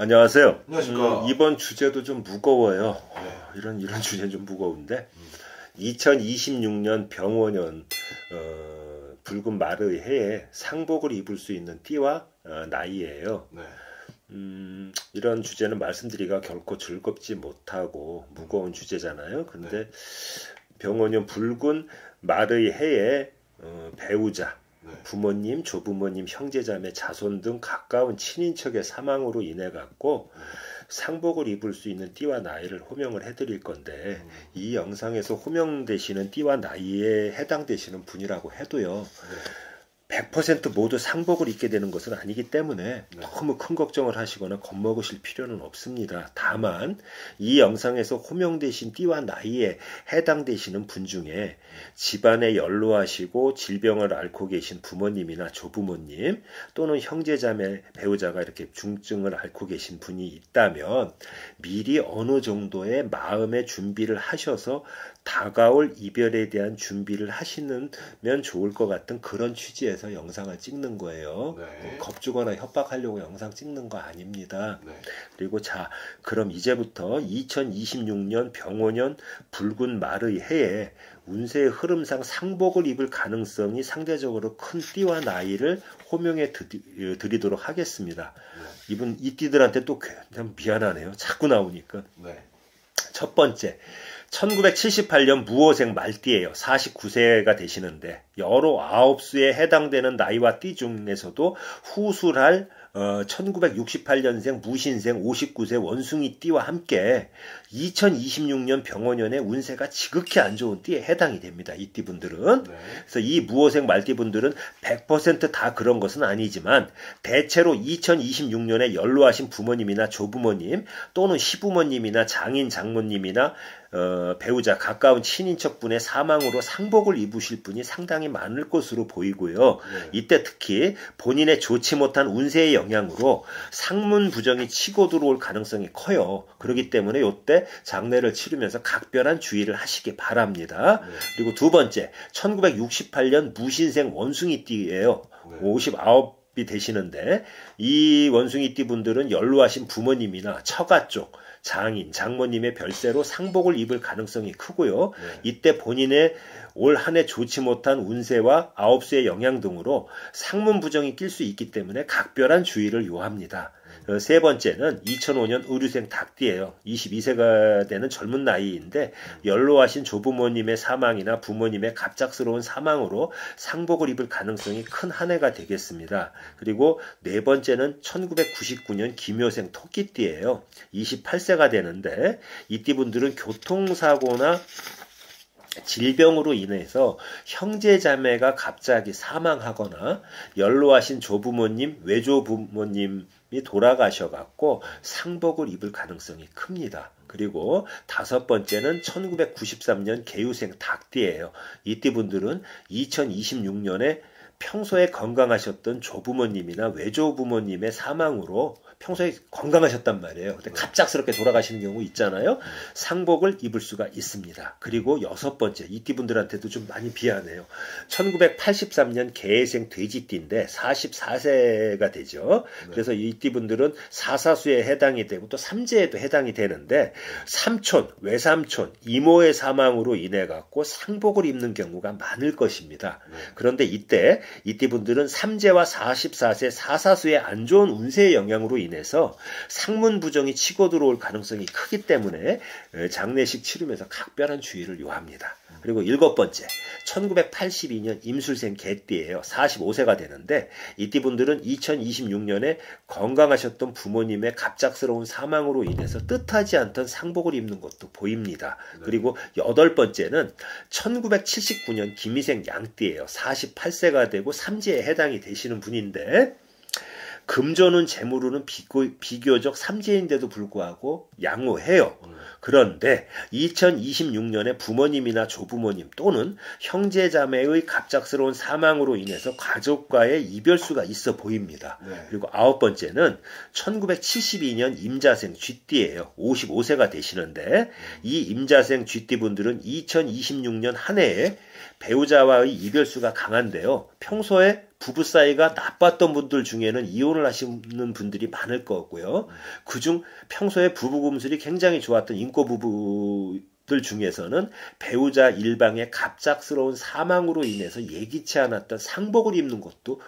안녕하세요. 안녕하십니까. 이번 주제도 좀 무거워요. 네. 이런 주제는 좀 무거운데 2026년 병원년 붉은 말의 해에 상복을 입을 수 있는 띠와 나이예요. 네. 이런 주제는 말씀드리기가 결코 즐겁지 못하고 무거운 주제잖아요. 근데 병원년 붉은 말의 해에 배우자, 부모님, 조부모님, 형제자매, 자손 등 가까운 친인척의 사망으로 인해 갖고 상복을 입을 수 있는 띠와 나이를 호명을 해드릴 건데 이 영상에서 호명되시는 띠와 나이에 해당되시는 분이라고 해도요. 100% 모두 상복을 입게 되는 것은 아니기 때문에 너무 큰 걱정을 하시거나 겁먹으실 필요는 없습니다. 다만 이 영상에서 호명되신 띠와 나이에 해당되시는 분 중에 집안에 연로하시고 질병을 앓고 계신 부모님이나 조부모님 또는 형제자매 배우자가 이렇게 중증을 앓고 계신 분이 있다면 미리 어느 정도의 마음의 준비를 하셔서 다가올 이별에 대한 준비를 하시면 좋을 것 같은 그런 취지에서 영상을 찍는 거예요. 뭐 겁주거나 협박하려고 영상 찍는 거 아닙니다. 그리고 자, 그럼 이제부터 2026년 병원년 붉은 말의 해에 운세의 흐름상 상복을 입을 가능성이 상대적으로 큰 띠와 나이를 호명해 드리도록 하겠습니다. 이 띠들한테 또 그냥 미안하네요. 자꾸 나오니까. 첫 번째, 1978년 무오생 말띠예요. 49세가 되시는데 여러 9수에 해당되는 나이와 띠 중에서도 후술할 1968년생 무신생 59세 원숭이 띠와 함께 2026년 병원년에 운세가 지극히 안 좋은 띠에 해당이 됩니다. 이 띠분들은. 그래서 이 무오생 말띠분들은 100% 다 그런 것은 아니지만 대체로 2026년에 연로하신 부모님이나 조부모님 또는 시부모님이나 장인 장모님이나 배우자 가까운 친인척분의 사망으로 상복을 입으실 분이 상당히 많을 것으로 보이고요. 이때 특히 본인의 좋지 못한 운세의 영향으로 상문 부정이 치고 들어올 가능성이 커요. 그렇기 때문에 이때 장례를 치르면서 각별한 주의를 하시기 바랍니다. 그리고 두 번째, 1968년 무신생 원숭이띠예요. 59이 되시는데 이 원숭이띠 분들은 연로하신 부모님이나 처가 쪽 장인, 장모님의 별세로 상복을 입을 가능성이 크고요. 이때 본인의 올 한 해 좋지 못한 운세와 9수의 영향 등으로 상문 부정이 낄 수 있기 때문에 각별한 주의를 요합니다. 세 번째는 2005년 의류생 닭띠예요. 22세가 되는 젊은 나이인데 연로하신 조부모님의 사망이나 부모님의 갑작스러운 사망으로 상복을 입을 가능성이 큰 한 해가 되겠습니다. 그리고 네 번째는 1999년 김효생 토끼띠예요. 28세가 되는데 이 띠분들은 교통사고나 질병으로 인해서 형제자매가 갑자기 사망하거나 연로하신 조부모님, 외조부모님이 돌아가셔갖고 상복을 입을 가능성이 큽니다. 그리고 다섯 번째는 1993년 개유생 닭띠예요. 이 띠분들은 2026년에 평소에 건강하셨던 조부모님이나 외조부모님의 사망으로 평소에 건강하셨단 말이에요. 근데 갑작스럽게 돌아가시는 경우 있잖아요. 상복을 입을 수가 있습니다. 그리고 여섯 번째, 이 띠분들한테도 좀 많이 미안해요. 1983년 개생 돼지띠인데 44세가 되죠. 그래서 이 띠분들은 사사수에 해당이 되고 또 삼재에도 해당이 되는데 삼촌, 외삼촌, 이모의 사망으로 인해 갖고 상복을 입는 경우가 많을 것입니다. 그런데 이때 이 띠분들은 삼재와 44세 사사수의 안 좋은 운세의 영향으로 인해서 상문 부정이 치고 들어올 가능성이 크기 때문에 장례식 치르면서 각별한 주의를 요합니다. 그리고 일곱 번째, 1982년 임술생 개띠예요. 45세가 되는데 이 띠분들은 2026년에 건강하셨던 부모님의 갑작스러운 사망으로 인해서 뜻하지 않던 상복을 입는 것도 보입니다. 그리고 여덟 번째는 1979년 김희생 양띠예요. 48세가 되고 삼재에 해당이 되시는 분인데 금전운 재물운은 비교적 삼재인데도 불구하고 양호해요. 그런데 2026년에 부모님이나 조부모님 또는 형제자매의 갑작스러운 사망으로 인해서 가족과의 이별수가 있어 보입니다. 그리고 아홉 번째는 1972년 임자생 쥐띠예요. 55세가 되시는데 이 임자생 쥐띠분들은 2026년 한 해에 배우자와의 이별수가 강한데요. 평소에 부부 사이가 나빴던 분들 중에는 이혼을 하시는 분들이 많을 거고요. 그중 평소에 부부 금슬이 굉장히 좋았던 인꼬 부부들 중에서는 배우자 일방의 갑작스러운 사망으로 인해서 예기치 않았던 상복을 입는 것도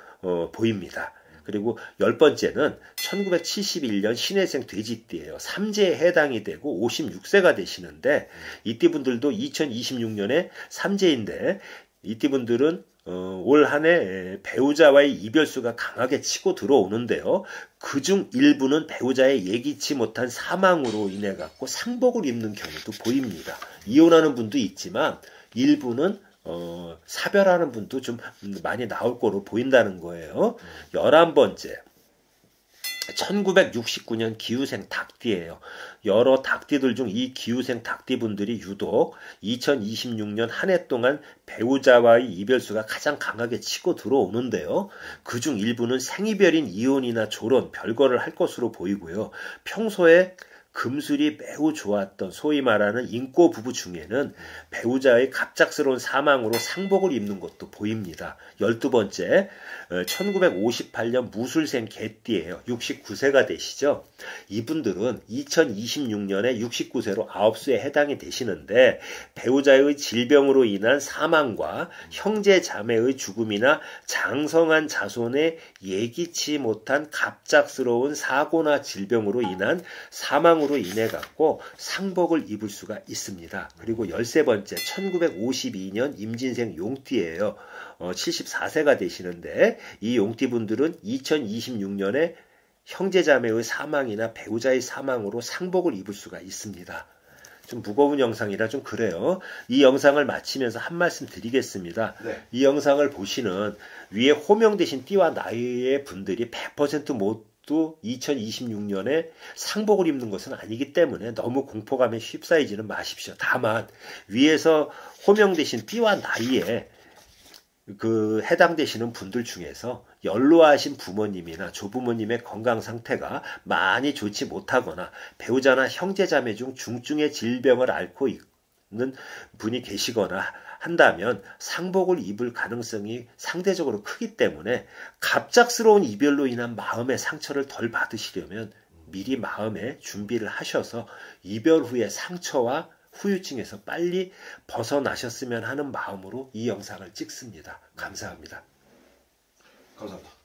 보입니다. 그리고 10번째는 1971년 신해생 돼지띠예요. 삼재에 해당이 되고 56세가 되시는데 이띠분들도 2026년에 삼재인데 이띠분들은 올 한해 배우자와의 이별수가 강하게 치고 들어오는데요. 그중 일부는 배우자의 예기치 못한 사망으로 인해 갖고 상복을 입는 경우도 보입니다. 이혼하는 분도 있지만 일부는 사별하는 분도 좀 많이 나올 거로 보인다는 거예요. 11번째. 1969년 기후생 닭띠예요. 여러 닭띠들 중 이 기후생 닭띠분들이 유독 2026년 한 해 동안 배우자와의 이별수가 가장 강하게 치고 들어오는데요. 그중 일부는 생이별인 이혼이나 졸혼, 별거를 할 것으로 보이고요. 평소에 금술이 매우 좋았던 소위 말하는 인꼬 부부 중에는 배우자의 갑작스러운 사망으로 상복을 입는 것도 보입니다. 12번째, 1958년 무술생 개띠예요. 69세가 되시죠. 이분들은 2026년에 69세로 9수에 해당이 되시는데 배우자의 질병으로 인한 사망과 형제 자매의 죽음이나 장성한 자손의 예기치 못한 갑작스러운 사고나 질병으로 인한 사망으로 인해 갖고 상복을 입을 수가 있습니다. 그리고 13번째 1952년 임진생 용띠예요. 74세가 되시는데 이 용띠분들은 2026년에 형제자매의 사망이나 배우자의 사망으로 상복을 입을 수가 있습니다. 좀 무거운 영상이라 좀 그래요. 이 영상을 마치면서 한 말씀 드리겠습니다. 네. 이 영상을 보시는 위에 호명되신 띠와 나이의 분들이 100% 모두 2026년에 상복을 입는 것은 아니기 때문에 너무 공포감에 휩싸이지는 마십시오. 다만 위에서 호명되신 띠와 나이에 해당되시는 분들 중에서 연로하신 부모님이나 조부모님의 건강 상태가 많이 좋지 못하거나 배우자나 형제자매 중 중증의 질병을 앓고 있는 분이 계시거나 한다면 상복을 입을 가능성이 상대적으로 크기 때문에 갑작스러운 이별로 인한 마음의 상처를 덜 받으시려면 미리 마음에 준비를 하셔서 이별 후의 상처와 후유증에서 빨리 벗어나셨으면 하는 마음으로 이 영상을 찍습니다. 감사합니다. 감사합니다.